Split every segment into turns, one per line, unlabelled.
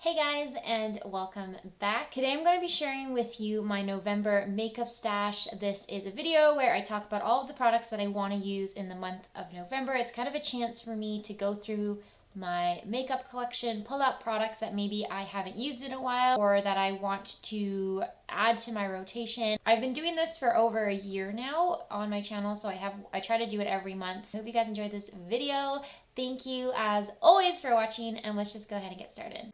Hey guys, and welcome back. Today I'm going to be sharing with you my November makeup stash. This is a video where I talk about all of the products that I want to use in the month of November. It's kind of a chance for me to go through my makeup collection, pull out products that maybe I haven't used in a while or that I want to add to my rotation. I've been doing this for over a year now on my channel, so I try to do it every month. I hope you guys enjoyed this video. Thank you as always for watching, and let's just go ahead and get started.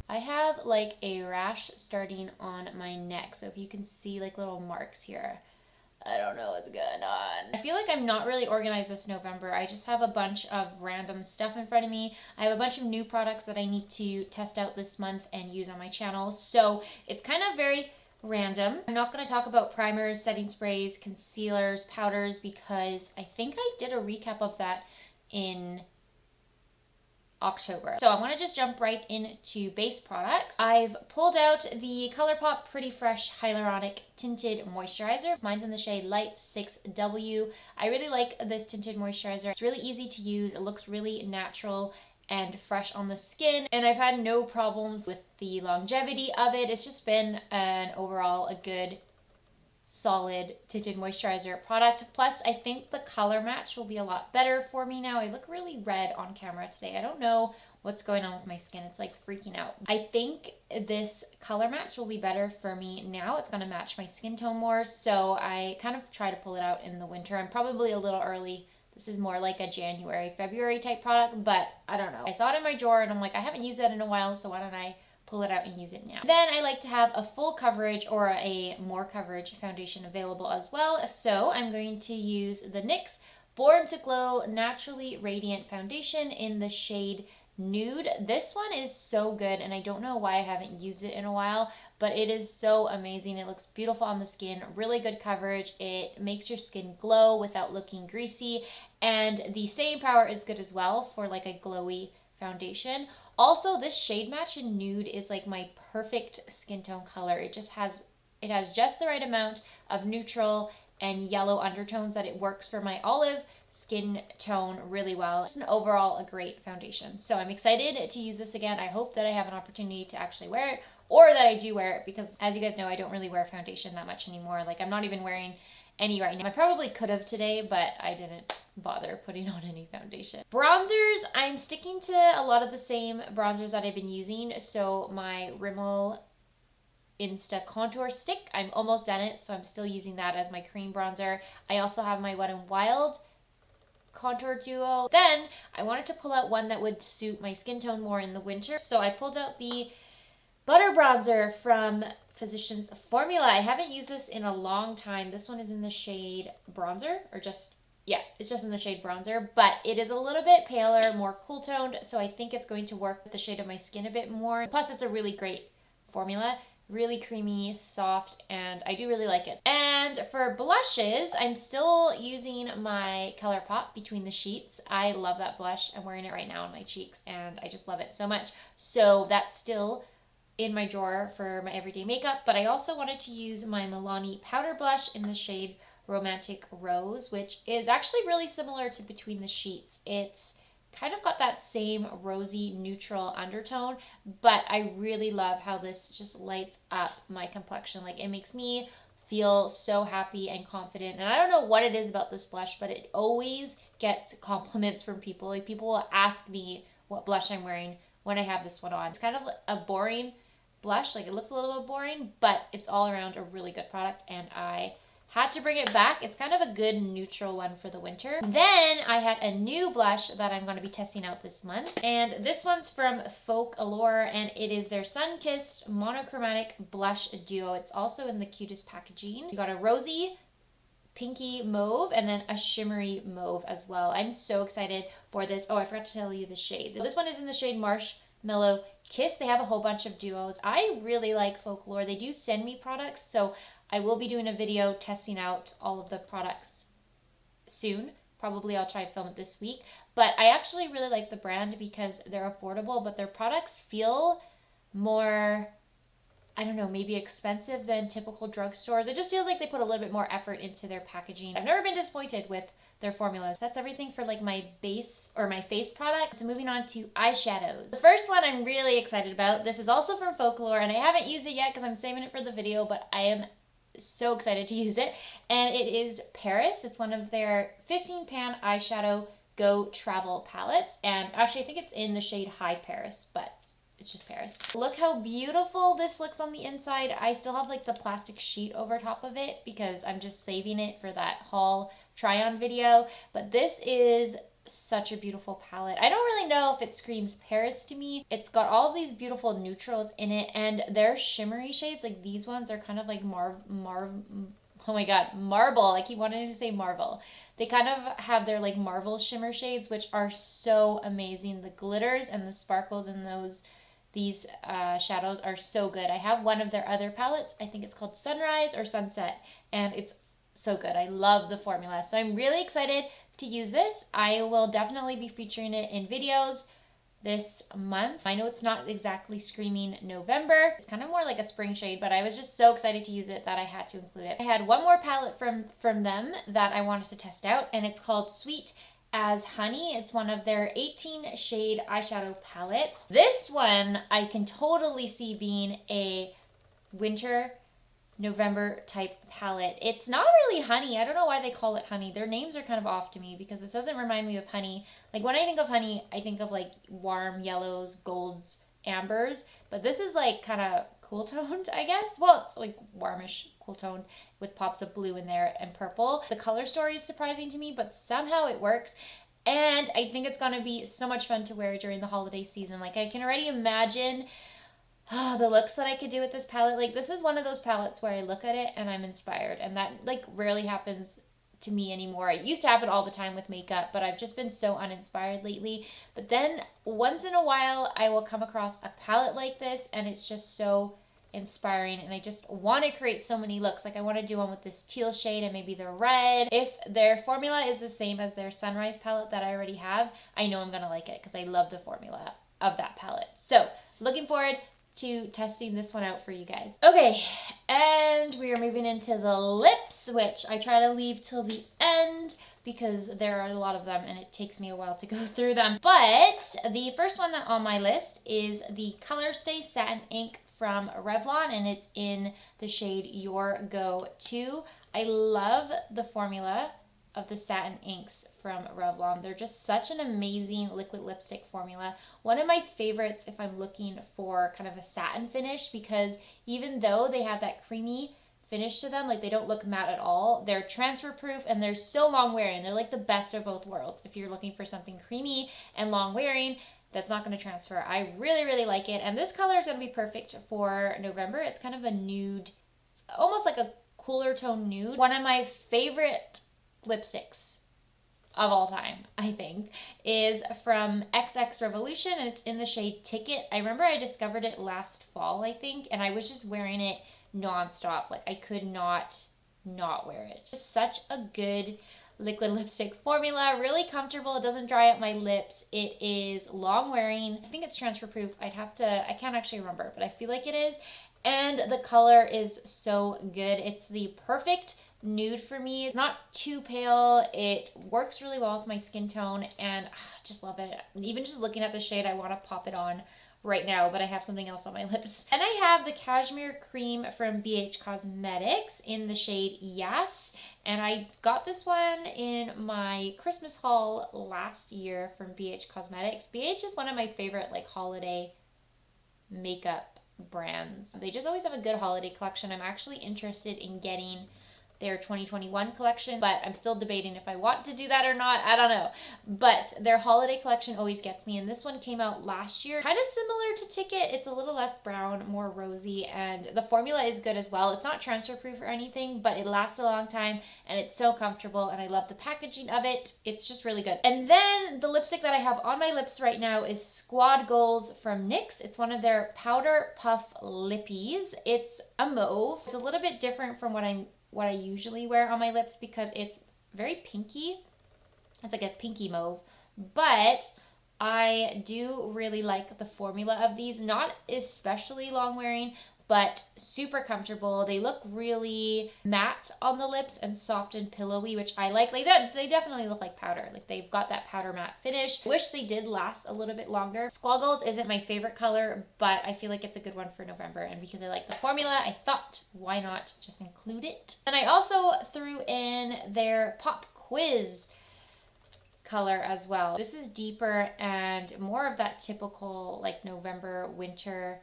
I have like a rash starting on my neck, so if you can see like little marks here, I don't know what's going on. I feel like I'm not really organized this November. I just have a bunch of random stuff in front of me. I have a bunch of new products that I need to test out this month and use on my channel, so it's kind of very random. I'm not going to talk about primers, setting sprays, concealers, powders, because I think I did a recap of that in October. So I want to just jump right into base products. I've pulled out the ColourPop Pretty Fresh Hyaluronic Tinted Moisturizer. Mine's in the shade Light 6W. I really like this tinted moisturizer. It's really easy to use. It looks really natural and fresh on the skin, and I've had no problems with the longevity of it. It's just been an overall a good solid tinted moisturizer product. Plus, I think the color match will be a lot better for me now. I look really red on camera today. I don't know what's going on with my skin. It's like freaking out. I think this color match will be better for me now. It's going to match my skin tone more, so I kind of try to pull it out in the winter. I'm probably a little early. This is more like a January, February type product, but I don't know. I saw it in my drawer and I'm like, I haven't used that in a while, so why don't I pull it out and use it now. Then I like to have a full coverage or a more coverage foundation available as well. So I'm going to use the NYX Born to Glow Naturally Radiant Foundation in the shade Nude. This one is so good, and I don't know why I haven't used it in a while, but it is so amazing. It looks beautiful on the skin, really good coverage. It makes your skin glow without looking greasy, and the staying power is good as well for like a glowy foundation. Also, this shade match in Nude is like my perfect skin tone color. It has just the right amount of neutral and yellow undertones that it works for my olive skin tone really well. It's an overall a great foundation. So I'm excited to use this again. I hope that I have an opportunity to actually wear it, or that I do wear it, because as you guys know, I don't really wear foundation that much anymore. Like, I'm not even wearing any right now. I probably could have today, but I didn't bother putting on any foundation. Bronzers, I'm sticking to a lot of the same bronzers that I've been using. So my Rimmel Insta Contour Stick, I'm almost done it, so I'm still using that as my cream bronzer. I also have my Wet n Wild Contour Duo. Then I wanted to pull out one that would suit my skin tone more in the winter, so I pulled out the Butter Bronzer from Physicians Formula. I haven't used this in a long time. This one is in the shade Bronzer, or just, yeah, it's just in the shade Bronzer, but it is a little bit paler, more cool toned, so I think it's going to work with the shade of my skin a bit more. Plus, it's a really great formula. Really creamy, soft, and I do really like it. And for blushes, I'm still using my ColourPop Between the Sheets. I love that blush. I'm wearing it right now on my cheeks, and I just love it so much. So that's still in my drawer for my everyday makeup, but I also wanted to use my Milani powder blush in the shade Romantic Rose, which is actually really similar to Between the Sheets. It's kind of got that same rosy neutral undertone, but I really love how this just lights up my complexion. Like, it makes me feel so happy and confident, and I don't know what it is about this blush, but it always gets compliments from people. Like, people will ask me what blush I'm wearing when I have this one on. It's kind of a boring blush, like it looks a little bit boring, but it's all around a really good product, and I had to bring it back. It's kind of a good neutral one for the winter. Then I had a new blush that I'm going to be testing out this month, and this one's from Focallure, and it is their Sun-Kissed Monochromatic Blush Duo. It's also in the cutest packaging. You got a rosy, pinky mauve, and then a shimmery mauve as well. I'm so excited for this. Oh, I forgot to tell you the shade. This one is in the shade Marshmallow Kiss. They have a whole bunch of duos. I really like Focallure. They do send me products, so I will be doing a video testing out all of the products soon. Probably I'll try and film it this week. But I actually really like the brand because they're affordable, but their products feel more I don't know, maybe expensive than typical drugstores. It just feels like they put a little bit more effort into their packaging. I've never been disappointed with their formulas. That's everything for like my base or my face products. So moving on to eyeshadows. The first one I'm really excited about. This is also from Focallure, and I haven't used it yet because I'm saving it for the video, but I am so excited to use it. And it is Paris. It's one of their 15 pan eyeshadow Go Travel palettes. And actually I think it's in the shade High Paris, but it's just Paris. Look how beautiful this looks on the inside. I still have like the plastic sheet over top of it because I'm just saving it for that haul try on video. But this is such a beautiful palette. I don't really know if it screams Paris to me. It's got all of these beautiful neutrals in it, and their shimmery shades, like these ones are kind of like oh my god, marble. I keep wanting to say Marvel. They kind of have their like Marvel shimmer shades, which are so amazing. The glitters and the sparkles in these shadows are so good. I have one of their other palettes. I think it's called Sunrise or Sunset, and it's so good. I love the formula. So I'm really excited to use this. I will definitely be featuring it in videos this month. I know it's not exactly screaming November. It's kind of more like a spring shade, but I was just so excited to use it that I had to include it. I had one more palette from them that I wanted to test out, and it's called Sweet as Honey. It's one of their 18 shade eyeshadow palettes. This one I can totally see being a winter November type palette. It's not really honey. I don't know why they call it honey. Their names are kind of off to me because this doesn't remind me of honey. Like when I think of honey, I think of like warm yellows, golds, ambers, but this is like kind of cool toned, I guess. Well, it's like warmish cool toned with pops of blue in there and purple. The color story is surprising to me, but somehow it works. And I think it's going to be so much fun to wear during the holiday season. Like I can already imagine the looks that I could do with this palette. Like this is one of those palettes where I look at it and I'm inspired, and that like rarely happens to me anymore. It used to happen all the time with makeup, but I've just been so uninspired lately. But then once in a while I will come across a palette like this and it's just so inspiring, and I just want to create so many looks. Like I want to do one with this teal shade and maybe the red. If their formula is the same as their Sunrise palette that I already have, I know I'm gonna like it because I love the formula of that palette. So looking forward to testing this one out for you guys. Okay, and we are moving into the lips, which I try to leave till the end because there are a lot of them and it takes me a while to go through them. But the first one that on my list is the Colorstay Satin Ink from Revlon, and it's in the shade Your Go 2. I love the formula of the satin inks from Revlon. They're just such an amazing liquid lipstick formula. One of my favorites if I'm looking for kind of a satin finish, because even though they have that creamy finish to them, like they don't look matte at all, they're transfer proof and they're so long wearing. They're like the best of both worlds. If you're looking for something creamy and long wearing, that's not going to transfer. I really, really like it. And this color is going to be perfect for November. It's kind of a nude, almost like a cooler tone nude. One of my favorite lipsticks of all time, I think, is from XX Revolution, and it's in the shade Ticket. I remember I discovered it last fall, I think, and I was just wearing it nonstop. Like I could not wear it. Just such a good liquid lipstick formula, really comfortable. It doesn't dry out my lips. It is long wearing. I think it's transfer proof. I can't actually remember, but I feel like it is. And the color is so good. It's the perfect nude for me. It's not too pale. It works really well with my skin tone, and just love it. Even just looking at the shade, I want to pop it on right now, but I have something else on my lips. And I have the Cashmere Cream from BH Cosmetics in the shade Yes, and I got this one in my Christmas haul last year from BH Cosmetics. BH is one of my favorite like holiday makeup brands. They just always have a good holiday collection. I'm actually interested in getting their 2021 collection, but I'm still debating if I want to do that or not. I don't know. But their holiday collection always gets me, and this one came out last year. Kind of similar to Ticket. It's a little less brown, more rosy, and the formula is good as well. It's not transfer proof or anything, but it lasts a long time, and it's so comfortable, and I love the packaging of it. It's just really good. And then the lipstick that I have on my lips right now is Squad Goals from NYX. It's one of their Powder Puff Lippies. It's a mauve. It's a little bit different from what I usually wear on my lips because it's very pinky. It's like a pinky mauve, but I do really like the formula of these. Not especially long wearing, but super comfortable. They look really matte on the lips and soft and pillowy, which I like. Like that, they definitely look like powder. Like they've got that powder matte finish. Wish they did last a little bit longer. Squaggles isn't my favorite color, but I feel like it's a good one for November. And because I like the formula, I thought, why not just include it? And I also threw in their Pop Quiz color as well. This is deeper and more of that typical like November winter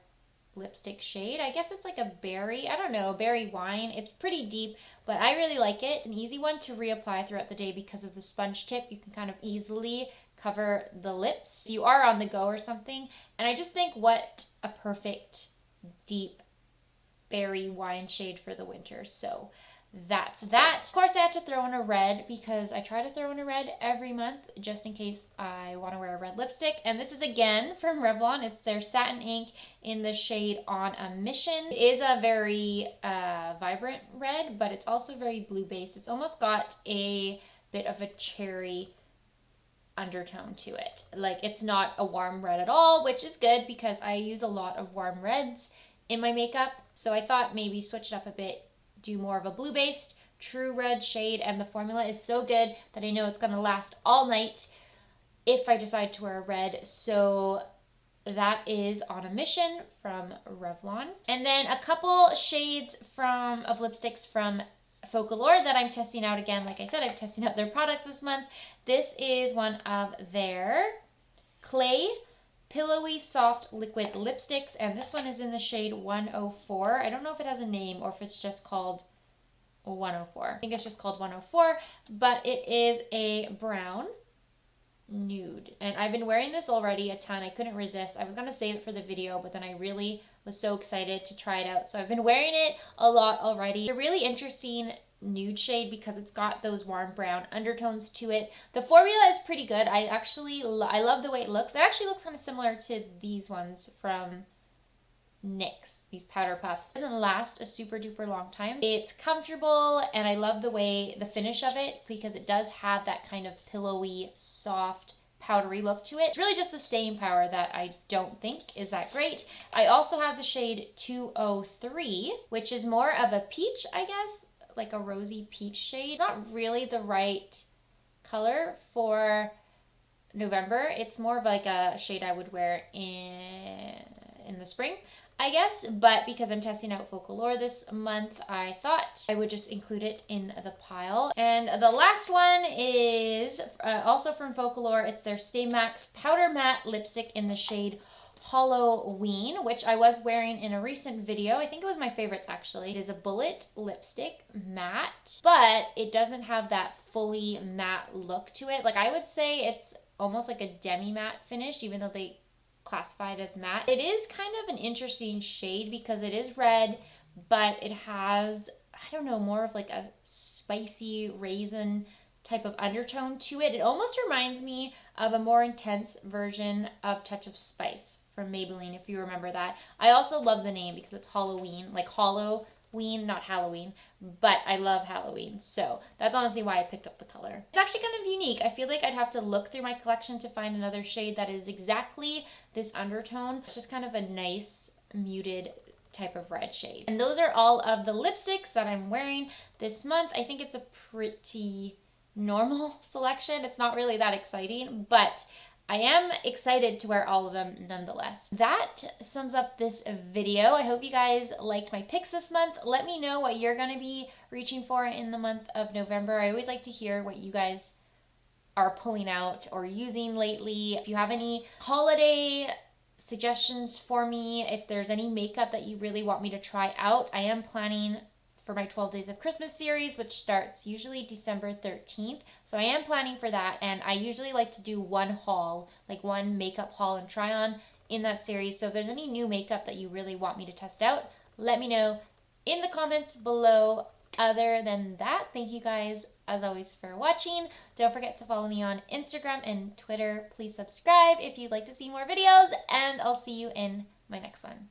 lipstick shade. I guess it's like a berry, I don't know, berry wine. It's pretty deep, but I really like it. It's an easy one to reapply throughout the day because of the sponge tip. You can kind of easily cover the lips if you are on the go or something. And I just think what a perfect deep berry wine shade for the winter. So that's that. Of course, I had to throw in a red because I try to throw in a red every month just in case I want to wear a red lipstick. And this is again from Revlon. It's their Satin ink in the shade On a Mission. It is a very vibrant red, but it's also very blue based. It's almost got a bit of a cherry undertone to it. Like it's not a warm red at all, which is good because I use a lot of warm reds in my makeup. So I thought maybe switch it up a bit, do more of a blue-based true red shade, and the formula is so good that I know it's going to last all night if I decide to wear a red. So that is On a Mission from Revlon. And then a couple shades of lipsticks from Focallure that I'm testing out again. Like I said, I'm testing out their products this month. This is one of their Clay Pillowy Soft Liquid Lipsticks, and this one is in the shade 104. I don't know if it has a name or if it's just called 104. I think it's just called 104, but it is a brown nude. And I've been wearing this already a ton. I couldn't resist. I was going to save it for the video, but then I really was so excited to try it out. So I've been wearing it a lot already. It's a really interesting nude shade because it's got those warm brown undertones to it. The formula is pretty good. I love the way it looks. It actually looks kind of similar to these ones from NYX, these powder puffs. It doesn't last a super duper long time. It's comfortable and I love the finish of it because it does have that kind of pillowy, soft, powdery look to it. It's really just the staying power that I don't think is that great. I also have the shade 203, which is more of a peach, I guess, like a rosy peach shade. It's not really the right color for November. It's more of like a shade I would wear in the spring, I guess, but because I'm testing out Focallure this month, I thought I would just include it in the pile. And the last one is also from Focallure. It's their StayMax Powder Matte Lipstick in the shade Holloween, which I was wearing in a recent video. I think it was my favorites actually. It is a bullet lipstick, matte, but it doesn't have that fully matte look to it. Like I would say it's almost like a demi-matte finish, even though they classify it as matte. It is kind of an interesting shade because it is red, but it has, I don't know, more of like a spicy raisin type of undertone to it. It almost reminds me of a more intense version of Touch of Spice from Maybelline, if you remember that. I also love the name because it's Holloween, like Holloween, not Halloween, but I love Halloween. So that's honestly why I picked up the color. It's actually kind of unique. I feel like I'd have to look through my collection to find another shade that is exactly this undertone. It's just kind of a nice muted type of red shade. And those are all of the lipsticks that I'm wearing this month. I think it's a pretty normal selection. It's not really that exciting, but I am excited to wear all of them nonetheless. That sums up this video. I hope you guys liked my picks this month. Let me know what you're going to be reaching for in the month of November. I always like to hear what you guys are pulling out or using lately. If you have any holiday suggestions for me, if there's any makeup that you really want me to try out, I am planning for my 12 Days of Christmas series, which starts usually December 13th. So I am planning for that, and I usually like to do one haul, like one makeup haul and try on in that series. So if there's any new makeup that you really want me to test out, let me know in the comments below. Other than that, thank you guys as always for watching. Don't forget to follow me on Instagram and Twitter. Please subscribe if you'd like to see more videos, and I'll see you in my next one.